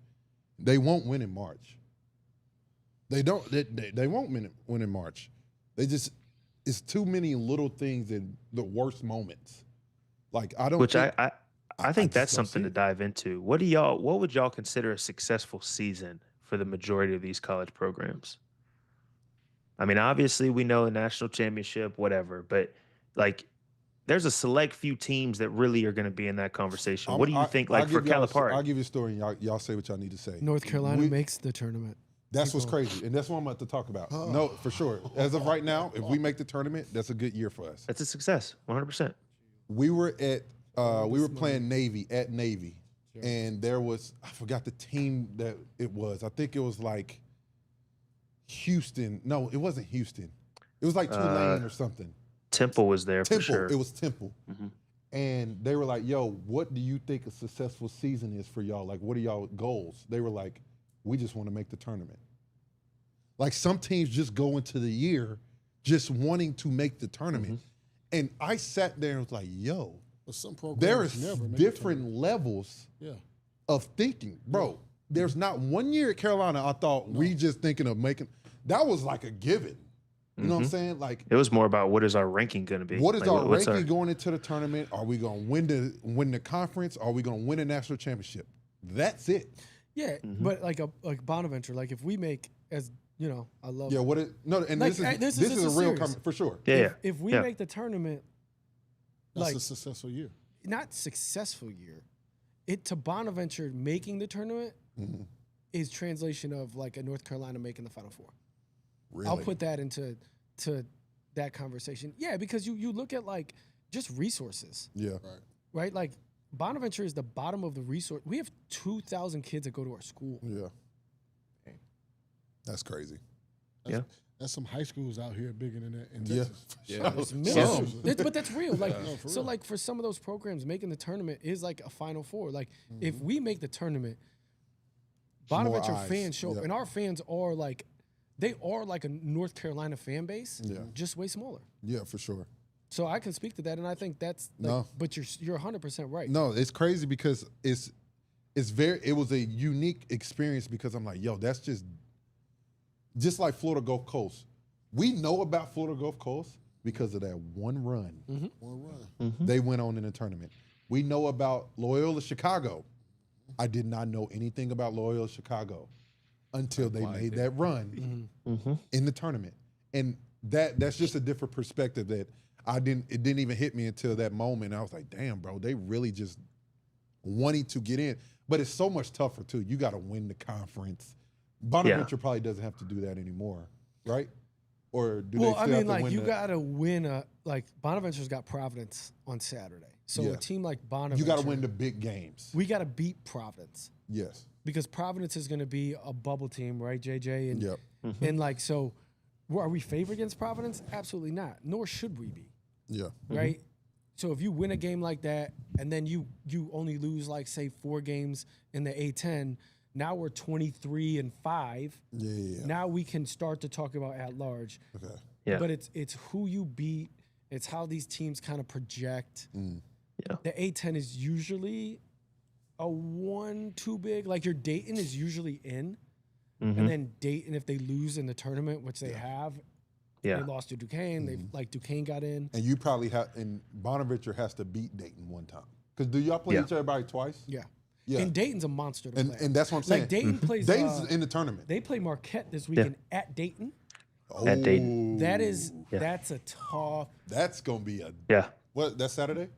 They won't win in March. They don't. They won't win in March. It's too many little things in the worst moments. Like I don't. Which think, I think just that's don't something see to it. dive into. What would y'all consider a successful season for the majority of these college programs? I mean, obviously we know a national championship, whatever, but like there's a select few teams that really are going to be in that conversation. What do you think? Like I'll for give y'all Calipari, I'll give you a story and y'all say what y'all need to say. North Carolina We- makes the tournament. That's what's crazy, and that's what I'm about to talk about. No, for sure. As of right now, if we make the tournament, that's a good year for us. that's a success, 100%. We were playing Navy at Navy, and there was, I forgot the team that it was. I think it was like Houston. No, it wasn't Houston. It was like Tulane or something. Temple was there for sure. It was Temple. And they were like, yo, what do you think a successful season is for y'all? Like, what are y'all goals? They were like, we just want to make the tournament. Like, some teams just go into the year just wanting to make the tournament. And I sat there and was like, yo, But some programs there is never make different levels of thinking. Bro, there's not one year at Carolina I thought we just thinking of making. That was like a given. You know what I'm saying? Like, it was more about what is our ranking going to be? what is Like, our what's ranking going into the tournament? Are we going to win the conference? Are we going to win a national championship? That's it. Yeah, but like Bonaventure, like if we make, as you know, I love. Yeah. What it? No. And Like, this is a real serious. comment for sure. Yeah. If we make the tournament, That's like a successful year. not successful year, it to Bonaventure making the tournament is translation of like a North Carolina making the Final Four. Really? I'll put that into that conversation. Yeah, because you look at like just resources, Yeah. right? Like Bonaventure is the bottom of the resource. We have 2,000 kids that go to our school. Yeah. That's crazy. There's some high schools out here bigger than that in Yeah. Texas. It's millions. But that's real. Like so, like for some of those programs, making the tournament is like a Final Four. Like if we make the tournament, Bonaventure eyes. fans show up, Yep. and our fans are like, they are like a North Carolina fan base, just way smaller. Yeah, for sure. So I can speak to that, and I think that's like, No. But you're 100% right. No, it's crazy because it was a unique experience because I'm like, yo, that's just like Florida Gulf Coast. We know about Florida Gulf Coast because of that one run. One run. They went on in the tournament. We know about Loyola Chicago. I did not know anything about Loyola Chicago until they made that run in the tournament. And that's just a different perspective that it didn't even hit me until that moment. I was like, damn, bro, they really just wanting to get in. But it's so much tougher too. You got to win the conference. Bonaventure probably doesn't have to do that anymore, right? Or do they still have to like win you got to win like Bonaventure's got Providence on Saturday. So a team like Bonaventure, you got to win the big games. We got to beat Providence. Yes. Because Providence is going to be a bubble team, right, JJ? And, Yep. and like, so are we favored against Providence? Absolutely not. Nor should we be. Yeah. Right? So if you win a game like that and then you only lose like, say, 4 games in the A10, now we're 23-5. Yeah. Now we can start to talk about at large. Okay. Yeah. But it's who you beat. It's how these teams kind of project. Yeah. The A10 is usually a 1-2 big. Like your Dayton is usually in. And then Dayton, if they lose in the tournament, which they have, they lost to Duquesne. They like Duquesne got in. And you probably have, and Bonaventure has to beat Dayton one time. Because do y'all play each other twice? Yeah. Yeah. And Dayton's a monster to play. And that's what I'm saying. Like Dayton plays. Dayton's in the tournament. They play Marquette this weekend at Dayton. At Dayton. That's a tough. That's gonna be what? That's Saturday.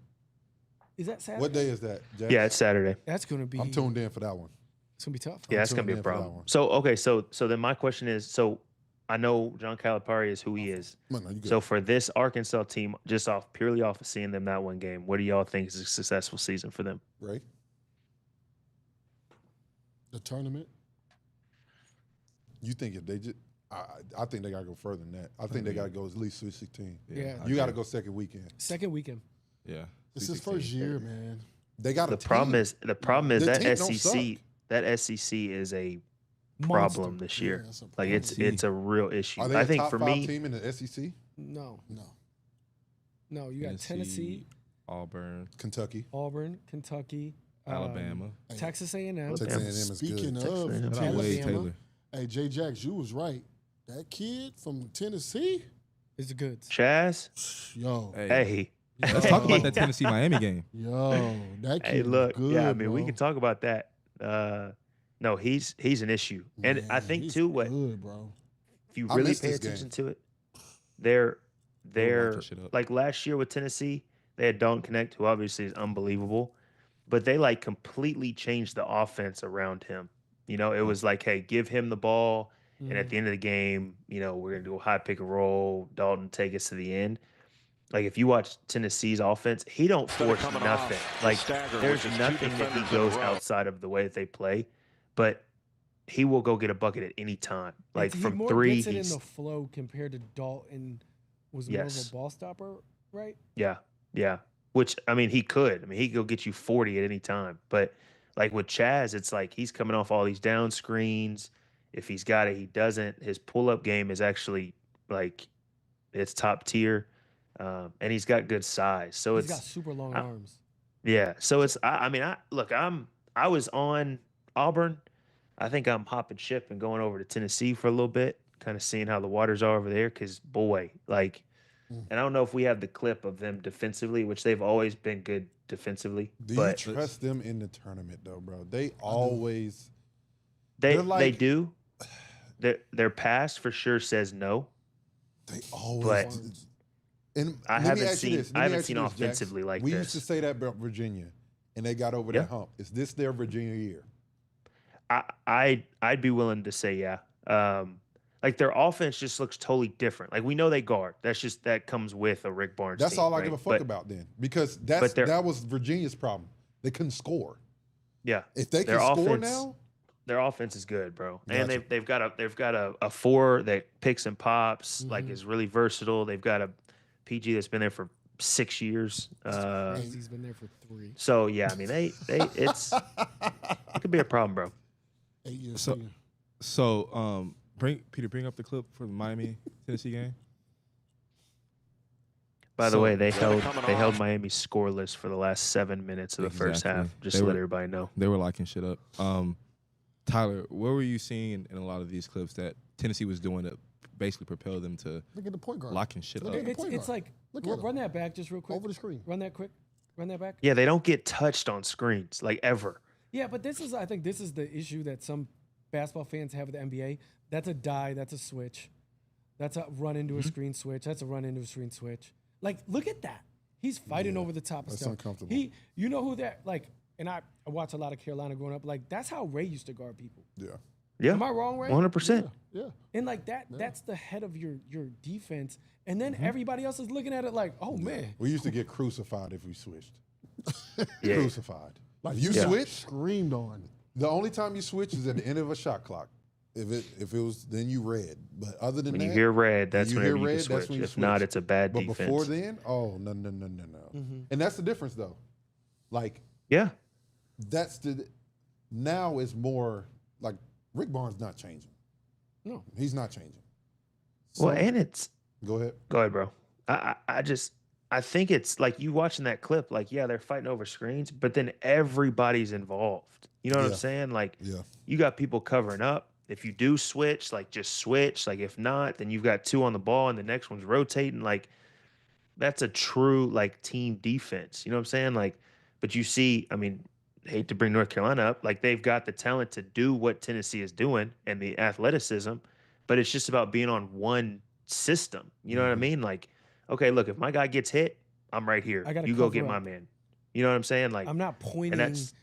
Is that Saturday? What day is that, Jack? Yeah, it's Saturday. That's gonna be. I'm tuned in for that one. It's gonna be tough. Yeah, it's gonna be a problem. So okay, so then my question is, so I know John Calipari is who he is. So for this Arkansas team, just purely off of seeing them that one game, what do y'all think is a successful season for them? Ray? The tournament. You think if they just? I think they gotta go further than that. I think they gotta go at least Sweet 16. Yeah. You gotta go second weekend. Second weekend. Yeah. It's his first year, man. They got the problem is The that team don't SEC is a problem this year. Yeah, Like it's a real issue. Are they I think a top for 5 me, team in the SEC? No. No. You got Tennessee, Auburn, Kentucky. Auburn, Kentucky, Alabama, Texas A&M. Texas A&M is Speaking good. of, Texas Shout out Wade Alabama. Taylor. hey, Jay Jacks, you was right. That kid from Tennessee, Is the goods. Chaz. yo, Hey, Let's talk about that Tennessee Miami game. yo, that kid hey, look. good, Yeah, I mean, we bro. can talk about that. No, he's an issue, and I Man, think he's too what good, bro. if you I really missed pay this game. attention to it, they're that shit up. like last year with Tennessee, they had Dalton Connect, who obviously is unbelievable, but they like completely changed the offense around him. You know, it was like, hey, give him the ball, and at the end of the game, you know, we're gonna do a high pick and roll. Dalton take us to the end. Like if you watch Tennessee's offense, he don't force nothing. Like there's nothing that he goes outside of the way that they play, but he will go get a bucket at any time. Like He from more 3, gets it in he's the flow compared to Dalton was more of Yes. a ball stopper, right? Yeah. Yeah. Which, I mean, he could. I mean, he could go get you 40 at any time. But like with Chaz, it's like he's coming off all these down screens. If he's got it, he doesn't. His pull up game is actually like it's top tier. And he's got good size. So He's got it's, super long I- arms. yeah. So it's, I mean, I was on Auburn. I think I'm hopping ship and going over to Tennessee for a little bit, kind of seeing how the waters are over there. Cause boy, like, and I don't know if we have the clip of them defensively, which they've always been good defensively. Do you but trust them in the tournament though, bro? They always they they're like- do. Their past for sure says no. they always. But And I let me haven't ask you seen- this. Let I me haven't ask you seen this, Jax. offensively like we used to this. say that about Virginia, and they got over Yeah. that hump. Is this their Virginia year? I'd be willing to say yeah. Like their offense just looks totally different. Like we know they guard. That comes with a Rick Barnes. That's team, all I right? give a fuck But- about then, because but they're- that was Virginia's problem. They couldn't score. Yeah, If they Their can score offense- now, their offense is good, bro. And Gotcha. they've got a four that picks and pops, Mm-hmm. like is really versatile. They've got a PG that's been there for 6 years. He's been there for 3. So yeah, I mean it could be a problem, bro. 8 years. So- senior. So, bring up the clip for the Miami Tennessee game. By the So- way, they held Miami scoreless for the last 7 minutes of the first Exactly. half. Just They to let were- everybody know. They were locking shit up. Tyler, what were you seeing in a lot of these clips that Tennessee was doing to basically propel them to Look at the point guard. locking shit Look up? at the It's point it's guard. like Look at run that back just real quick. Over the screen. Run that quick. Run that back. Yeah, they don't get touched on screens like ever. Yeah, but I think this is the issue that some basketball fans have with the NBA. That's a die. That's a switch. That's a run into a screen switch. That's a run into a screen switch. Like, look at that. He's fighting over the top of that's stuff. uncomfortable. You know who that like? And I watch a lot of Carolina growing up. Like, that's how Ray used to guard people. yeah. Yeah, Am I wrong, Ray? 100%. Yeah. And like that's the head of your defense. And then everybody else is looking at it like, oh man. We used to get crucified if we switched. Yeah. Crucified. Like If you Yeah. switch, Screamed on. the only time you switch is at the end of a shot clock. If it was, then you red. But other than When that, you hear red, that's you whenever hear you red, can that's switch. when you If not, switch. it's a bad but defense. before then, oh no. And that's the difference though. Like Yeah. that's the now is more like Rick Barnes not changing. No. He's not changing. Well, So- and it's go ahead. go ahead, bro. I think it's like you watching that clip. Like, yeah, they're fighting over screens, but then everybody's involved. You know what Yeah. I'm saying? Like, Yeah. you got people covering up. If you do switch, like just switch. Like if not, then you've got 2 on the ball and the next one's rotating. Like that's a true like team defense. You know what I'm saying? Like, but you see, I mean, hate to bring North Carolina up, like they've got the talent to do what Tennessee is doing and the athleticism, but it's just about being on one system. You know what I mean? Like, okay, look, if my guy gets hit, I'm right here. I gotta You go cover get my up. man. You know what I'm saying? Like, I'm not pointing. that's-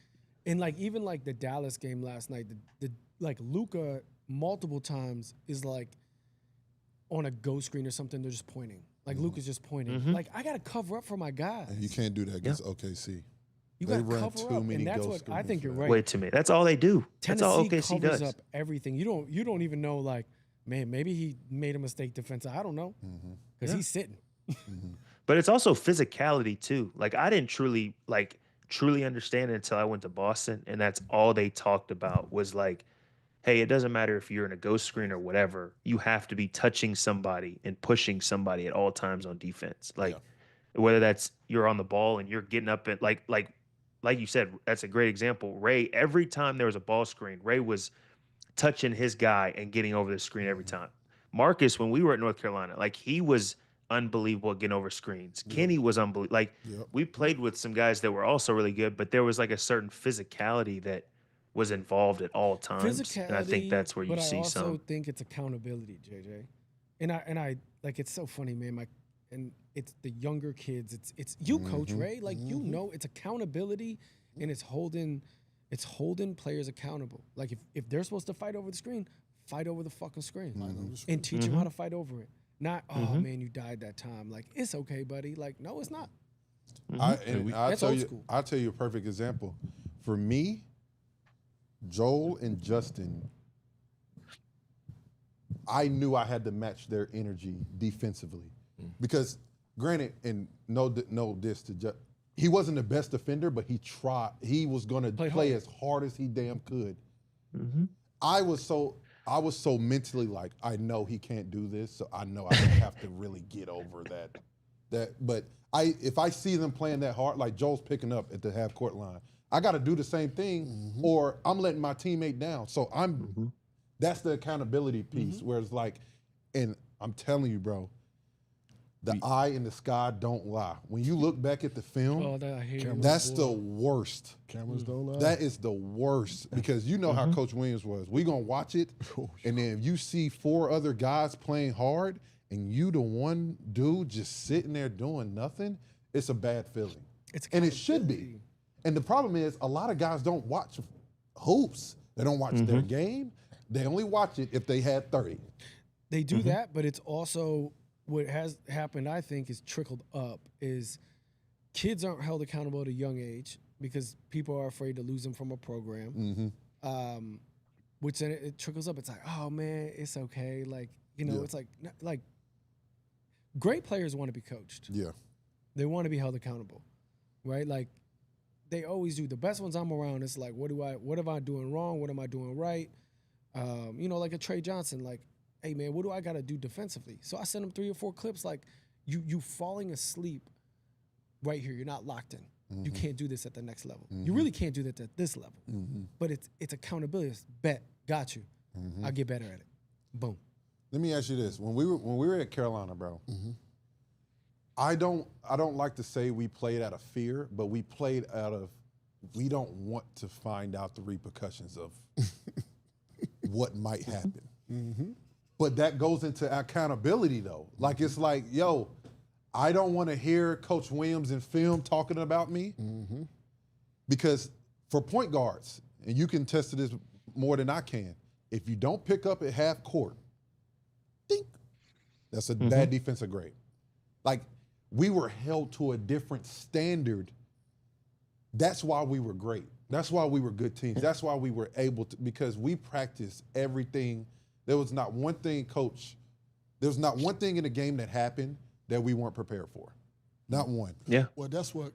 And like even like the Dallas game last night, the like Luka multiple times is like on a go screen or something. They're just pointing. Like Luka's just pointing. Mhm. Like I gotta cover up for my guys. And you can't do that against OKC. You they gotta run cover too up, many and that's ghost what I screens think for you're that. right. wait to me. That's all they do. Tennessee That's all OKC covers does. up everything. You don't even know like, man, maybe he made a mistake defensive. I don't know because Yeah. he's sitting. But it's also physicality too. Like I didn't truly understand it until I went to Boston, and that's all they talked about was like, hey, it doesn't matter if you're in a ghost screen or whatever. You have to be touching somebody and pushing somebody at all times on defense. Like whether that's you're on the ball and you're getting up and like you said, that's a great example. Ray, every time there was a ball screen, Ray was touching his guy and getting over the screen every time. Marcus, when we were at North Carolina, like he was unbelievable at getting over screens. Kenny was unbelievable. Like we played with some guys that were also really good, but there was like a certain physicality that was involved at all times. And I think that's where you but see I also some. think it's accountability, JJ. And I like it's so funny, man. And it's the younger kids. It's you, Coach Ray. Like you know, it's accountability, and it's holding players accountable. Like if they're supposed to fight over the screen, fight over the fucking screen, and teach them how to fight over it. Not man, you died that time. Like it's okay, buddy. Like no, it's not. I'll That's tell old you. school. I'll tell you a perfect example. For me, Joel and Justin, I knew I had to match their energy defensively. Because granted, and no diss to he wasn't the best defender, but he tried. He was going to play as hard as he damn could. Mm-hmm. I was so mentally like, I know he can't do this, so I know I don't have to really get over that. But if I see them playing that hard, like Joel's picking up at the half court line, I got to do the same thing, or I'm letting my teammate down. So that's the accountability piece, where it's like, and I'm telling you, bro, the eye in the sky don't lie. When you look back at the film, that's the worst. Cameras don't lie. That is the worst, because you know how Coach Williams was. We gonna watch it, and then if you see 4 other guys playing hard, and you the one dude just sitting there doing nothing, it's a bad feeling. And it should be. And the problem is, a lot of guys don't watch hoops. They don't watch their game. They only watch it if they had 30. They do that, but it's also what has happened, I think, is trickled up, is kids aren't held accountable at a young age because people are afraid to lose them from a program, which then it trickles up. It's like, oh, man, it's okay. Like, you know, it's like great players want to be coached. Yeah. They want to be held accountable, right? Like, they always do. The best ones I'm around, it's like, what am I doing wrong? What am I doing right? You know, like a Trey Johnson, like, hey, man, what do I got to do defensively? So I send him 3 or 4 clips like, you falling asleep right here. You're not locked in. You can't do this at the next level. You really can't do that at this level. But it's accountability. It's bet. Got you. I'll get better at it. Boom. Let me ask you this. When we were at Carolina, bro, I don't like to say we played out of fear, but we played out of, we don't want to find out the repercussions of what might happen. But that goes into accountability, though. Like, it's like, yo, I don't want to hear Coach Williams in film talking about me, because for point guards, and you can test this more than I can, if you don't pick up at half court, dink, that's a bad defensive grade. Like, we were held to a different standard. That's why we were great. That's why we were good teams. That's why we were able to, because we practiced everything. There was not one thing, Coach, there was not one thing in the game that happened that we weren't prepared for. Not one. Yeah. Well, that's what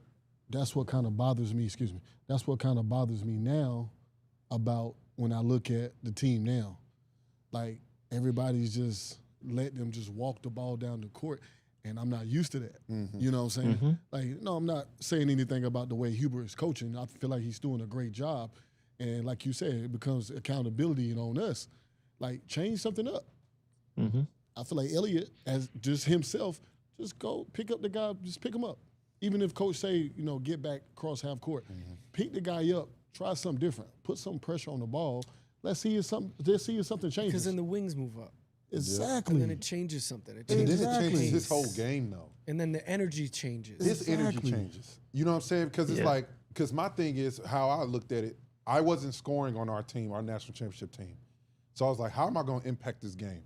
kind of bothers me, excuse me. That's what kind of bothers me now about when I look at the team now. Like, everybody's just let them just walk the ball down the court, and I'm not used to that. You know what I'm saying? Like, no, I'm not saying anything about the way Hubert is coaching. I feel like he's doing a great job. And like you said, it becomes accountability on us. Like, change something up. I feel like Elliott, as just himself, just go pick up the guy, just pick him up. Even if coach say, you know, get back across half court, pick the guy up, try something different, put some pressure on the ball. Let's see if something changes. Because then the wings move up. Exactly. And then it changes something. And then it changes his whole game, though. And then the energy changes. His energy changes. You know what I'm saying? Because it's like, because my thing is how I looked at it, I wasn't scoring on our team, our national championship team. So I was like, how am I going to impact this game?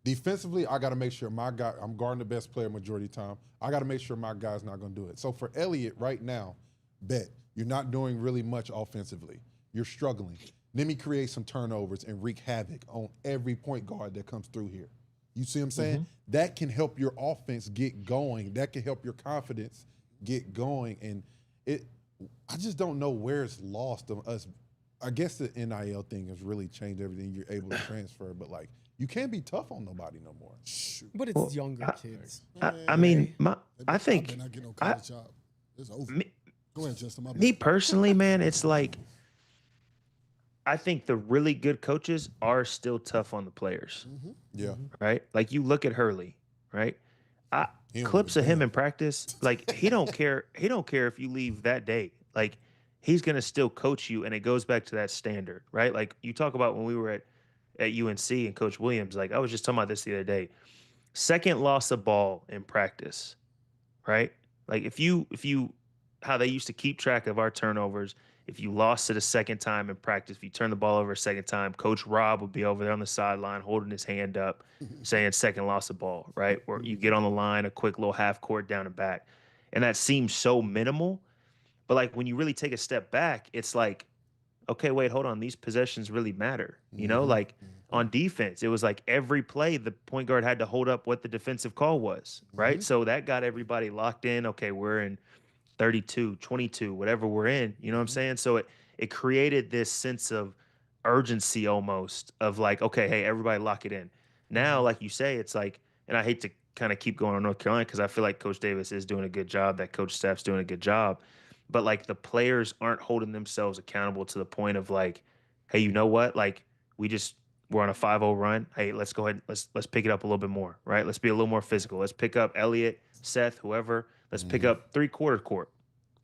Defensively, I got to make sure my guy, I'm guarding the best player majority of the time. I got to make sure my guy's not going to do it. So for Elliott right now, bet, you're not doing really much offensively. You're struggling. Let me create some turnovers and wreak havoc on every point guard that comes through here. You see what I'm saying? That can help your offense get going. That can help your confidence get going. And I just don't know where it's lost on us. I guess the NIL thing has really changed everything. You're able to transfer, but like, you can't be tough on nobody no more. But it's younger kids. I mean, I think I not get no college job. It's over. Go ahead, Justin. Me personally, man, it's like, I think the really good coaches are still tough on the players. Yeah. Right? Like, you look at Hurley, right? Clips of him in practice, like, he don't care. He don't care if you leave that day. Like, he's going to still coach you, and it goes back to that standard, right? Like, you talk about when we were at UNC and Coach Williams, like, I was just talking about this the other day. Second loss of ball in practice, right? Like, if you how they used to keep track of our turnovers, if you lost it a second time in practice, if you turn the ball over a second time, Coach Rob would be over there on the sideline holding his hand up saying second loss of ball, right? Or you get on the line, a quick little half court down and back. And that seems so minimal. But, like, when you really take a step back, it's like okay, wait, hold on, these possessions really matter. You know, like on defense, it was like every play the point guard had to hold up what the defensive call was, right? So that got everybody locked in. Okay, we're in 32, 22, whatever we're in. You know what I'm saying? So it created this sense of urgency almost of like, okay, hey, everybody lock it in. Now, like you say, it's like, and I hate to kind of keep going on North Carolina because I feel like Coach Davis is doing a good job, that coach staff's doing a good job. But like the players aren't holding themselves accountable to the point of like, hey, you know what? Like we're on a 5-0 run. Hey, let's go ahead. Let's pick it up a little bit more, right? Let's be a little more physical. Let's pick up Elliott, Seth, whoever. Let's pick up 3/4 court.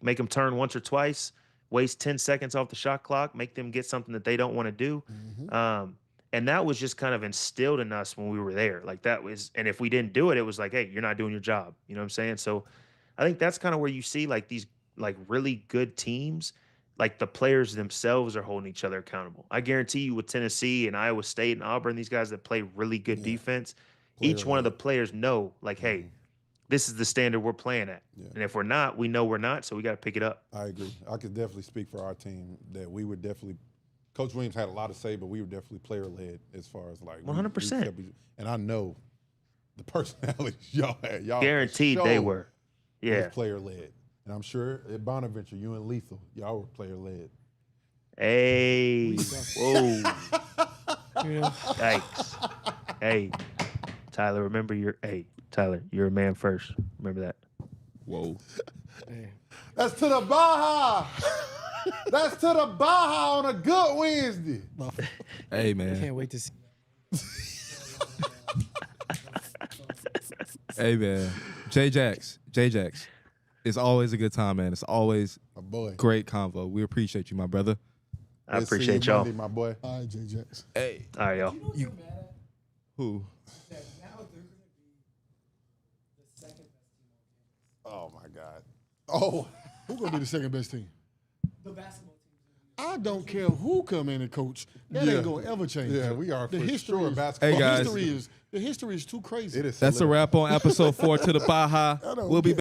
Make them turn once or twice. Waste 10 seconds off the shot clock. Make them get something that they don't want to do. And that was just kind of instilled in us when we were there. Like that was, and if we didn't do it, it was like, hey, you're not doing your job. You know what I'm saying? So I think that's kind of where you see like these like really good teams, like the players themselves are holding each other accountable. I guarantee you with Tennessee and Iowa State and Auburn, these guys that play really good defense, each one of the players know like, hey, this is the standard we're playing at. And if we're not, we know we're not, so we got to pick it up. I agree. I could definitely speak for our team that we were definitely – Coach Williams had a lot to say, but we were definitely player-led as far as like – 100%. And I know the personalities y'all had. Y'all Guaranteed they were. Yeah. Was player-led. And I'm sure at Bonaventure, you and Lethal, y'all were player-led. Hey. Whoa. Yikes. Hey. Tyler, remember Tyler, you're a man first. Remember that. Whoa. Hey. That's to the Baja. That's to the Baja on a good Wednesday. Hey, man. Can't wait to see. Hey, man. J-Jax. It's always a good time, man. It's always my boy. Great convo. We appreciate you, my brother. I appreciate y'all. Monday, my boy. All right, J-Jax. Hey. All right, y'all. Who? Oh, my God. Oh. Who going to be the second best team? The basketball team. I don't care who come in and coach. That ain't going to ever change. Yeah, we are the for history sure is, basketball. Hey, guys. The history is too crazy. It is That's a wrap on episode 4 to the Baja. We'll be back.